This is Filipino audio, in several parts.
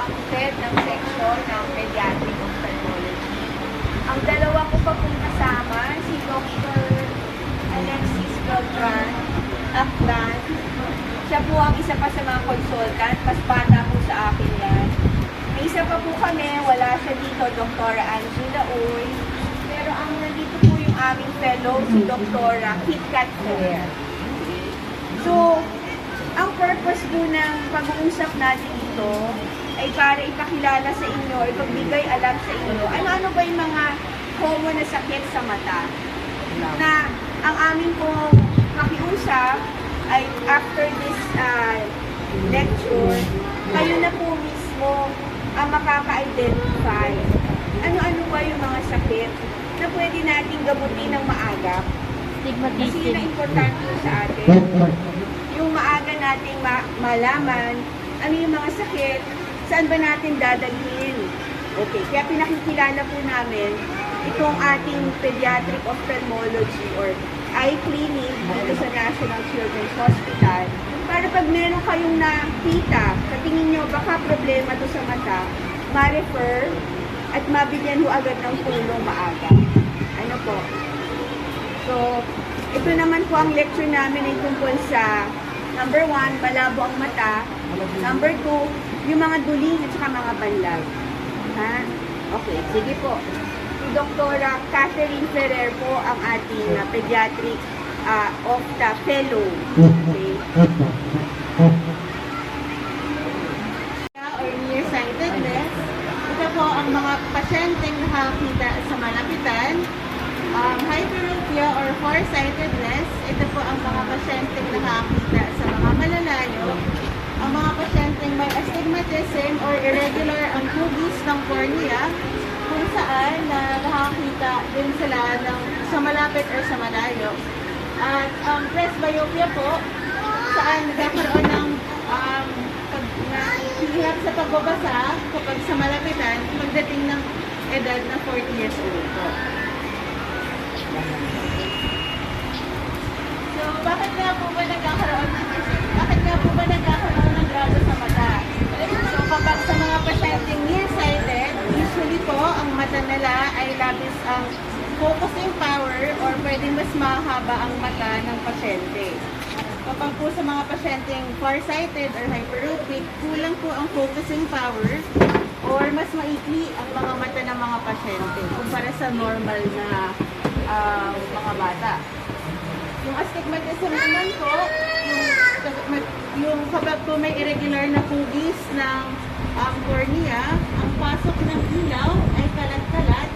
ang head ng section ng Pediatric Ophthalmology. Ang dalawa ko pa pong kasama, si Dr. Alexis Beltran Aklan. Siya po ang isa pa sa mga consultant, mas bata po sa akin yan. May isa pa po kami, wala siya dito, Dr. Angela Uy. Pero ang nandito po yung aming fellow, si Dr. Kitkat Ferrer. So, ang purpose po ng pag-uusap natin dito ay para ipakilala sa inyo, ipagbigay alam sa inyo, ano-ano ba yung mga common na sakit sa mata. Na ang amin pong makiusap ay after this lecture, kayo na po mismo ang makaka-identify. Ano-ano ba yung mga sakit na pwede nating gamutin ng maaga? Kasi yun ang importante sa atin. Yung maaga nating malaman ano yung mga sakit, saan ba natin dadalhin. Okay, kaya pinakikilala po namin itong ating Pediatric Ophthalmology or eye clinic dito sa National Children's Hospital para pag meron kayong nakita, sa tingin nyo baka problema to sa mata, ma-refer at mabigyan ho agad ng tulong maaga. Ano po? So, ito naman po ang lecture namin ay tungkol sa number 1, malabo ang mata. Number 2, yung mga duling at saka mga banlag. Ha? Okay, sige po. Si Dr. Catherine Ferrer po ang ating pediatric ophtha fellow. Okay. Or nearsightedness. Ito po ang mga pasyenteng nakakita sa malapitan. Hyperopia or farsightedness. Ito po ang mga pasyenteng nakakita sa mga malalayo. Ang mga pasyenteng may astigmatism or irregular ang hugis ng cornea kung saan nakakita din sila sa malapit or sa malayo. At ang presbyopia po, saan nagkakaroon ng hirap sa pagbabasa kapag sa malapitan pagdating ng edad na 40 years old po. So, bakit nga po ba nagkakaroon ng grado sa mata? So, kapag sa mga pasyenteng nearsighted, usually po, ang mata nila ay labis ang focusing power or pwedeng mas mahaba ang mata ng pasyente. Kapag po sa mga pasyenteng farsighted or hyperopic, kulang po ang focusing power or mas maikli ang mga mata ng mga pasyente kumpara sa normal na mga bata. Yung astigmatism naman po, yung kapag po may irregular na hugis ng cornea, ang pasok ng ilaw ay kalat-kalat.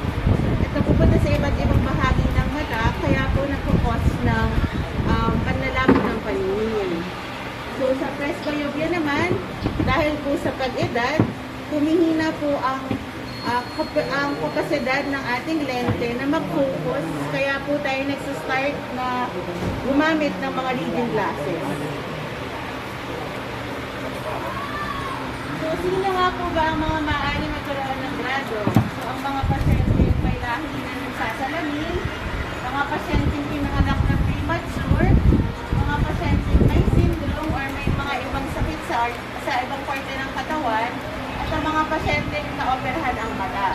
Ito pupunta sa iba't ibang bahagi ng mata, kaya po nagkukos ng panlalabo ng paningin. So sa presbyopia naman, dahil po sa pag-edad, humihina po ang kapasidad ng ating lente na mag-focus, kaya po tayo nagsistart na gumamit ng mga reading glasses. So, sino nga po ba ang mga maaaring magkaroon ng grado? So, ang mga pasyente may lahi na nagsasalamin, mga pasyente pinanganak na premature, mga pasyente may syndrome or may mga ibang sakit sa ibang parte ng katawan, at ang mga pasyente na-operahan ang mata.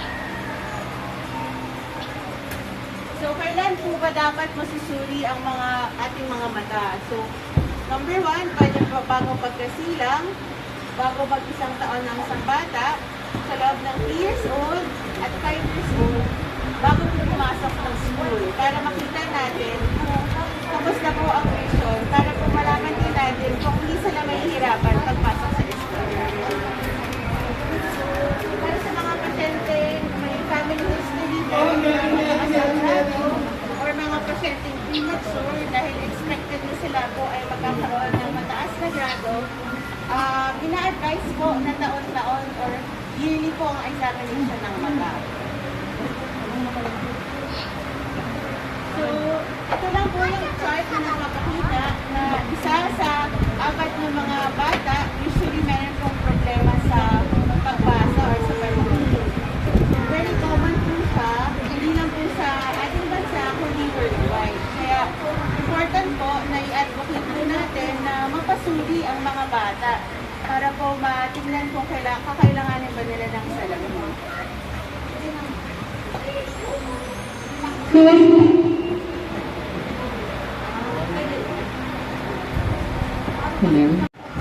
So, kailan po ba dapat masusuri ang ating mga mata? So, number 1, bago pagkasilang, bago mag-isang taon ng isang bata, sa loob ng 3 years old at 5 years old, bago po pumasok ng school, para makita natin kung tapos na po ang vision, para po malaman din natin kung hindi sila mahihirapan pagpasok sa school. Para sa mga pasyente, may family history po, or mga pasyenteng premature, dahil expected na sila po ay magkakaroon ng mataas na grado, ina-advise po na taon-taon or yearly po ang examination ng mata. So, ito lang po yung chart na nakapakita na isa sa 4 na mga bata, usually meron pong problema sa pagbasa or sa paningin. Very common po siya, hindi lang po sa ating bansa, kundi worldwide. Kaya, important po na i-advocate po natin na mapasuri ang mga bata para po matignan kung kailan kakailanganin ba nila ng salamin?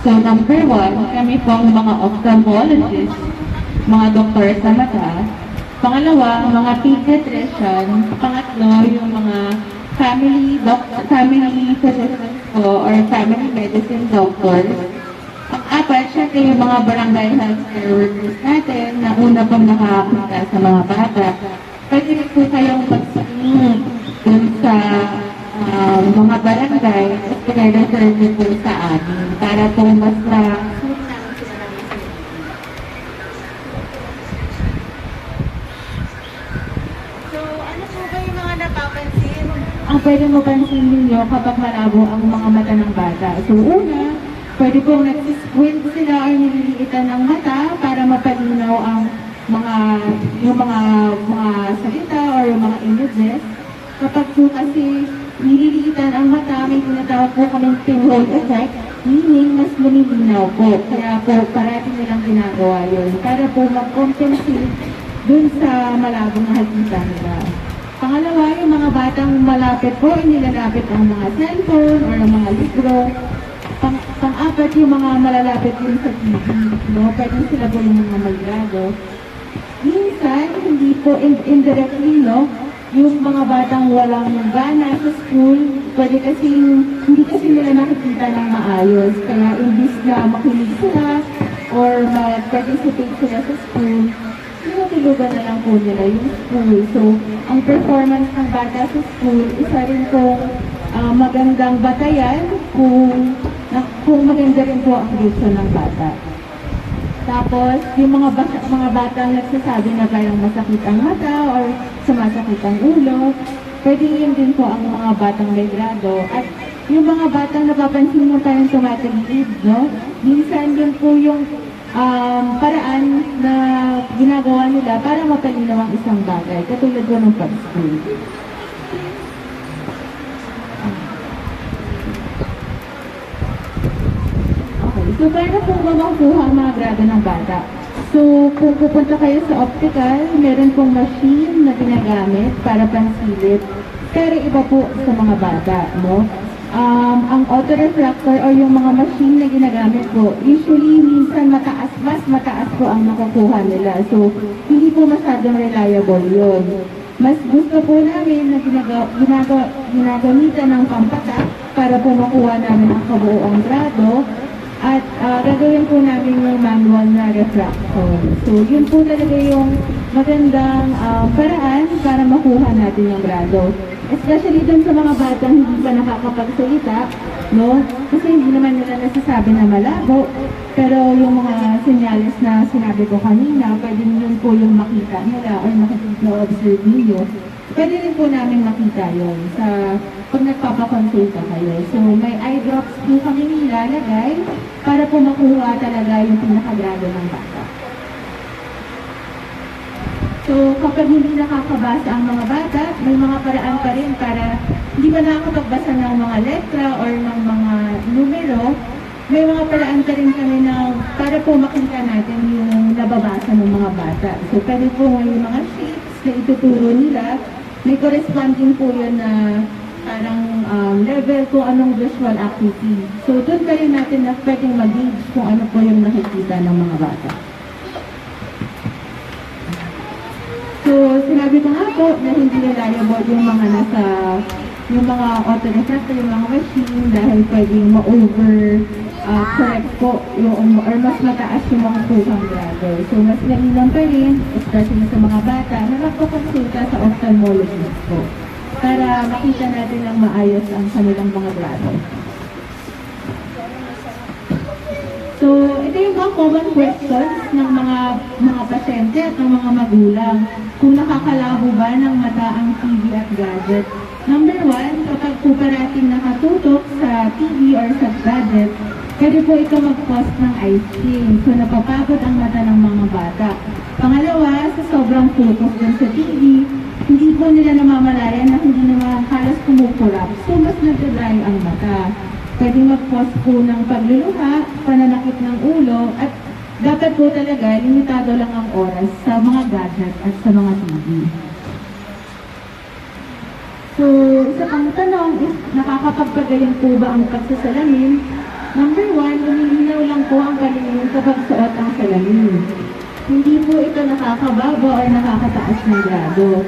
So number one, kami pong mga ophthalmologist, mga doktor sa mata. Pangalawa, mga pediatrician. Pangatlo, yung mga family physicians po or family medicine doctors. Pang-apat, syempre yung mga barangay healthcare workers natin na una pong nakakita sa mga bata. Pwede rin po kayong mag-screen dun sa mga barangay at pinag-refer niyo po sa amin para po mas So, ano po ba yung mga napapansin? ang pwede mo pansin ninyo kapag malabo ang mga mata ng bata. So una, pwede pong nagsisquint sila or nililiitan ng mata para mapalinaw ang yung mga salita or yung mga images. Kapag po kasi nililiitan ang mata, may tinatawag po kaming pinhole effect, meaning mas lumilinaw po. Kaya po parating nilang ginagawa yun para po mag-compensate dun sa malabong nakikita nila. Pangalawa, yung mga batang malapit po, inilalapit ang mga cellphone or ang mga libro. Pang-apat, yung mga malalapit din sa TV, no? Pwede sila po yung mga magrado. Minsan, hindi po indirectly, no? Yung mga batang walang gana sa school, hindi kasi nila nakikita ng maayos. Kaya imbis na makinig sila or mag-participate sila sa school, tinutulugan na lang po nila yung school. So, ang performance ng bata sa school, isa rin pong magandang batayan kung maganda rin po ang grade ng bata. Tapos, yung mga batang nagsasabi na parang masakit ang mata or sumasakit ang ulo, pwede yun din po ang mga batang may grado. At yung mga batang napapansin mo parang tumatagilid, no? Minsan yun po yung paraan na ginagawa nila para mapalinaw ang isang bagay, katulad po ng pag-school. So, paano po ba makuha ang mga grado ng bata? So, kung pupunta kayo sa optical, meron pong machine na ginagamit para pansilip. Pero iba po sa mga bata, no? Ang autorefractor o yung mga machine na ginagamit po, usually minsan mas mataas po ang nakukuha nila. So, hindi po masyadong reliable yun. Mas gusto po namin na ginagamitan ng pampatak para po makuha namin ang kabuoang grado. At gagawin po namin yung manual na refraction. So, yun po talaga yung magandang paraan para makuha natin yung grado. Especially dun sa mga batang hindi pa nakakapagsalita, no? Kasi hindi naman nila nasasabi na malabo. Pero yung mga senyales na sinabi ko kanina, pwede yun po yung makita nila or makikita-observe ninyo. Pwede rin po namin makita yun pag nagpapakonsulta kayo. So, may eye drops po kami nilalagay para po makuha talaga yung pinakagrado ng bata. So, kapag hindi nakakabasa ang mga bata, may mga paraan pa rin para hindi ba nakakapagbasa ng mga letra or ng mga numero, may mga paraan pa rin kami para po makita natin yung nababasa ng mga bata. So, pwede po may mga shapes na ituturo nila. May corresponding po yun na parang level kung anong visual acuity. So, doon kayo natin na pwedeng mag-gauge kung ano po yung nakikita ng mga bata. So, sinabi ko nga po na hindi reliable yung mga autorefractor, yung mga machine dahil pwedeng ma-over-correct po or mas mataas yung mga kuhang grado. So, mas mainam pa rin, especially sa mga bata, na magpakonsulta sa ophthalmologist po para makita natin ang maayos ang kanilang mga grado. So, ito yung mga common questions ng mga pasyente at ng mga magulang. Kung nakakalabo ba ng mata ang TV at gadget? Number one, kapag po parating nakatutok sa TV or sa gadget, pwede po ito mag-cause ng eye strain. So, napapagod ang mata ng mga bata. Pangalawa, sa sobrang focus dun sa TV, hindi po nila namamalayan na hindi naman halos kumukurap. So, mas nagdadry ang mata. Pwede mag-cause po ng pagluluha, pananakit ng ulo, at dapat po talaga limitado lang ang oras sa mga gadget at sa mga TV. So, isa pang tanong is, nakakapagpagaling po ba ang pagsasalamin? Number 1, lumilinaw lang po ang paningin kapag suot ang salamin. Hindi po ito nakakababa o nakakataas ng grado.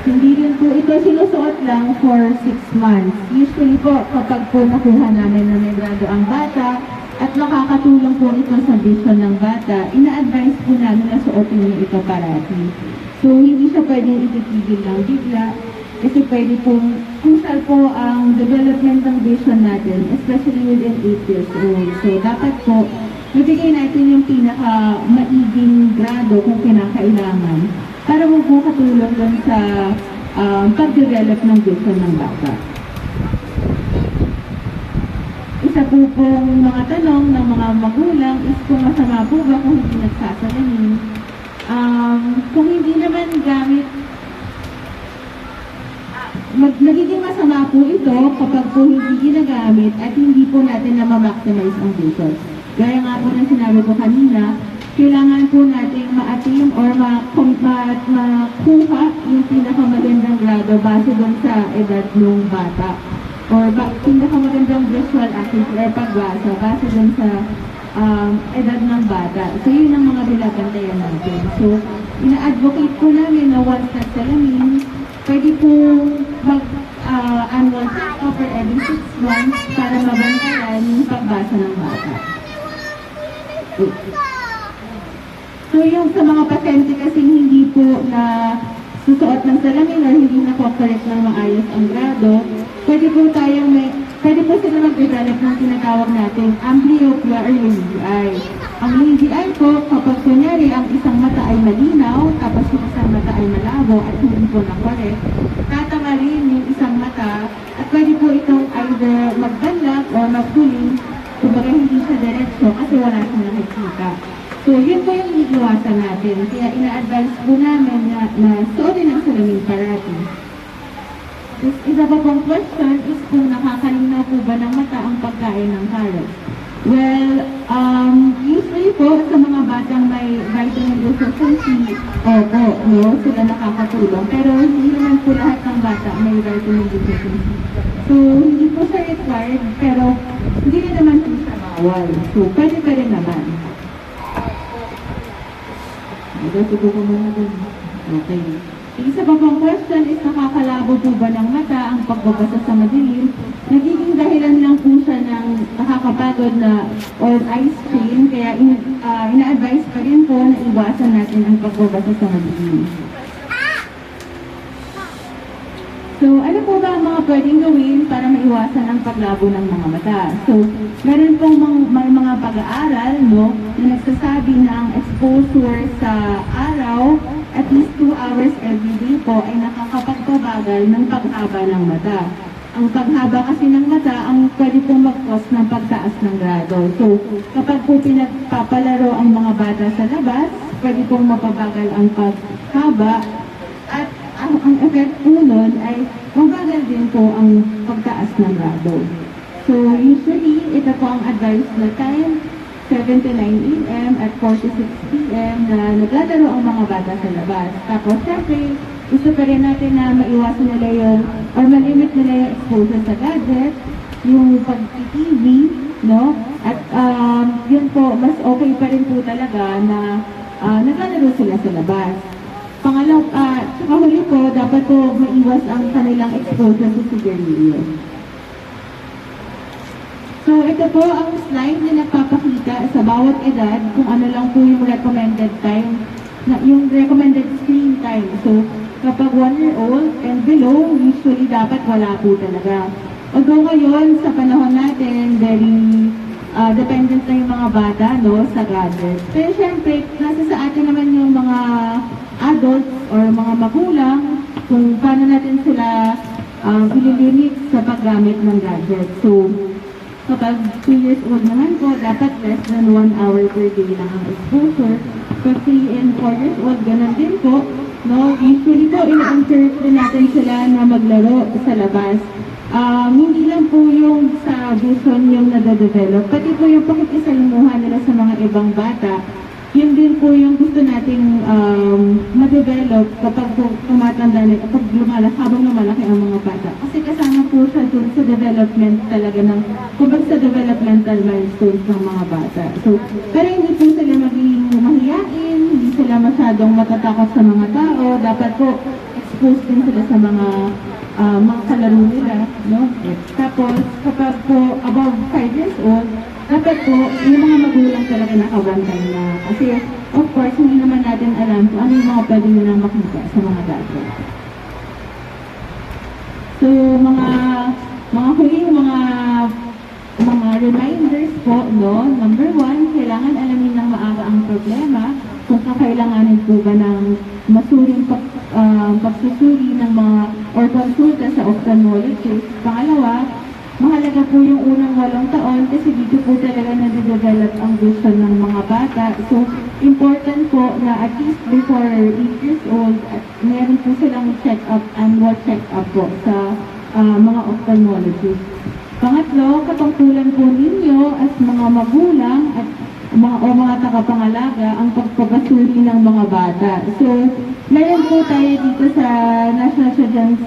Hindi rin po ito sinusuot lang for 6 months. Usually po, kapag po nakuha namin na may grado ang bata at nakakatulong po ito sa vision ng bata, ina-advise po namin na suotin niyo ito parati. So, hindi siya pwedeng ititigil lang bigla kasi pwede po, crucial po ang development ng vision natin, especially within 8 years old. So, dapat po, ibigay natin yung pinaka-maiging grado kung kinakailangan para mo po katulong lang sa pag-develop ng vision ng bata. Isa po pong mga tanong ng mga magulang is kung masama po ba kung hindi nagsasalamin. Kung hindi naman gamit, nagiging masama po ito kapag po hindi ginagamit at hindi po natin na ma-maximize ang vision. Gaya nga po ng sinabi ko kanina, kailangan po natin ma-attain or makuha yung pinakamagandang grado base doon sa edad ng bata. Or pinakamagandang visual acuity or pagbasa base doon sa edad ng bata. So, yun ang mga binabantayan natin. So, ina-advocate po namin na once na salamin, pwede po mag-annual check-up or every 6 months para mabantayan yung pagbasa ng bata. So, yung sa mga pasyente kasi hindi po na susuot ng salamin or hindi na correct ng maayos ang grado, pwede po sila mag-develop ng tinatawag natin amblyopia or lazy eye. Ang lazy eye po, kapag kunyari ang isang mata ay malinaw, tapos yung isang mata ay malabo at hindi po na-correct, tatama rin yung isang mata at pwede po itong either magdanlag o magpuling, kumbaga hindi siya diretso kasi wala siyang nakikita. So, yun po yung iniiwasan natin. Kaya ina-advise po namin na suotin ang salamin parati. Isa pa pong question is kung nakakalinaw po ba ng mata ang pagkain ng carrot. Well, usually po sa mga batang may vitamin deficiency, opo, no, sila nakakatulong. Pero hindi naman po lahat ng bata may vitamin deficiency. So, hindi po siya required, pero hindi rin naman po siya bawal. So, pwede pa rin naman. Siguro ko muna dun. Okay. Isa pa pong question is nakakalabo po ba ng mata ang pagbabasa sa madilim? Nagiging dahilan lang po siya ng nakakapagod na or eye strain, kaya ina-advise pa rin po na iwasan natin ang pagbabasa sa madilim. So, ano po ba ang mga pwedeng gawin para maiwasan ang paglabo ng mga mata? So, meron pong may mga pag-aaral, no, na nagsasabi na ang exposure sa araw at least 2 hours every day po ay nakakapagpabagal ng paghaba ng mata. Ang paghaba kasi ng mata ang pwede pong mag-cause ng pagtaas ng grado. So, kapag po pinagpapalaro ang mga bata sa labas, pwede pong mapabagal ang paghaba at ang effect po nun ay mabagal din po ang pagtaas ng grado. So, usually, ito po ang advice na time, 7 to 9 a.m. at 4 to 6 p.m. na naglalaro ang mga bata sa labas. Tapos, syempre, gusto pa rin natin na maiwasan nila yung, or malimit nila yung exposure sa gadget, yung pag-TV, no? At yun po, mas okay pa rin po talaga na naglalaro sila sa labas. Pangalaw, tsaka huli po, dapat po maiwas ang kanilang exposure sa sigarilyo. So, ito po ang slide na nagpapakita sa bawat edad kung ano lang po yung recommended time, yung recommended screen time. So, kapag 1-year-old and below, usually dapat wala po talaga. Although ngayon, sa panahon natin, very dependent na yung mga bata, no, sa gadgets. Pero syempre, nasa sa atin naman yung mga adults or mga magulang kung paano natin sila ililimit sa paggamit ng gadgets. So, kapag 2 years old naman po, dapat less than 1 hour per day lang ang exposure. Pag 3 and 4 years old, ganun din po. No? Usually po, ina-encourage din natin sila na maglaro sa labas. Hindi lang po yung sa vision yung nade-develop, pati po yung pakikisalimuha nila sa mga ibang bata yun din po yung gusto nating ma-develop kapag po tumatanda na, kapag habang lumalaki ang mga bata. Kasi kasama po siya dun sa development talaga ng, kapag sa developmental milestones ng mga bata. So, pero hindi po sila maging mahiyain, hindi sila masyadong matatakot sa mga tao. Dapat po exposed din sila sa mga kalaro nila, no? Tapos, kapag po above 5 years old, dapat po, yung mga magulang talaga nakabantay na. Kasi, of course, hindi naman natin alam kung ano yung mga pwede nilang makita sa mga bata. So, mga huling mga reminders po, no? Number 1, kailangan alamin ng maaga ang problema kung kakailanganin po ba ng masuring pagsusuri ng mga or konsulta sa ophthalmologist. Pangalawa, mahalaga po yung unang 8 taon kasi dito po talaga nade-develop ang vision ng mga bata. So, important po na at least before 8 years old, meron po silang check-up, annual check-up po sa mga ophthalmologist. Pangatlo, katungkulan po ninyo as mga magulang at mga tagapangalaga ang pagpapasuri ng mga bata. So, meron po tayo dito sa National Children's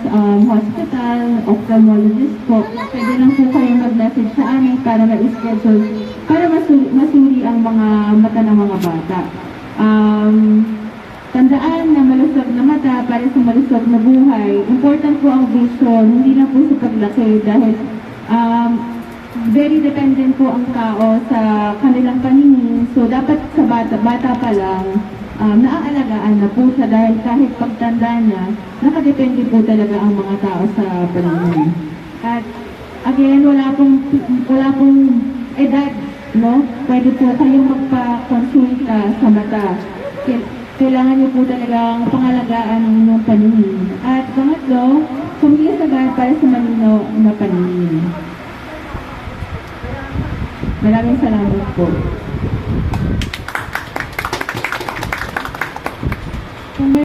Hospital, ophthalmologist po. Pwede lang po kayo mag-message sa amin para ma-schedule, para masuri ang mga mata ng mga bata. Tandaan na malusog na mata para sa malusog na buhay. Important po ang vision, hindi lang po sa paglaki dahil very dependent po ang tao sa kanilang paningin. So, dapat sa bata pa lang, naaalagaan na po siya dahil kahit pagtanda niya, nakadepende po talaga ang mga tao sa paningin. At again, wala pong edad, no? Pwede po kayong magpa-consulta sa mata. Kailangan niyo po talagang pangalagaan ang inyong paningin. At pangatlo, kumilos agad para sa malinaw na paningin. Maraming salamat po.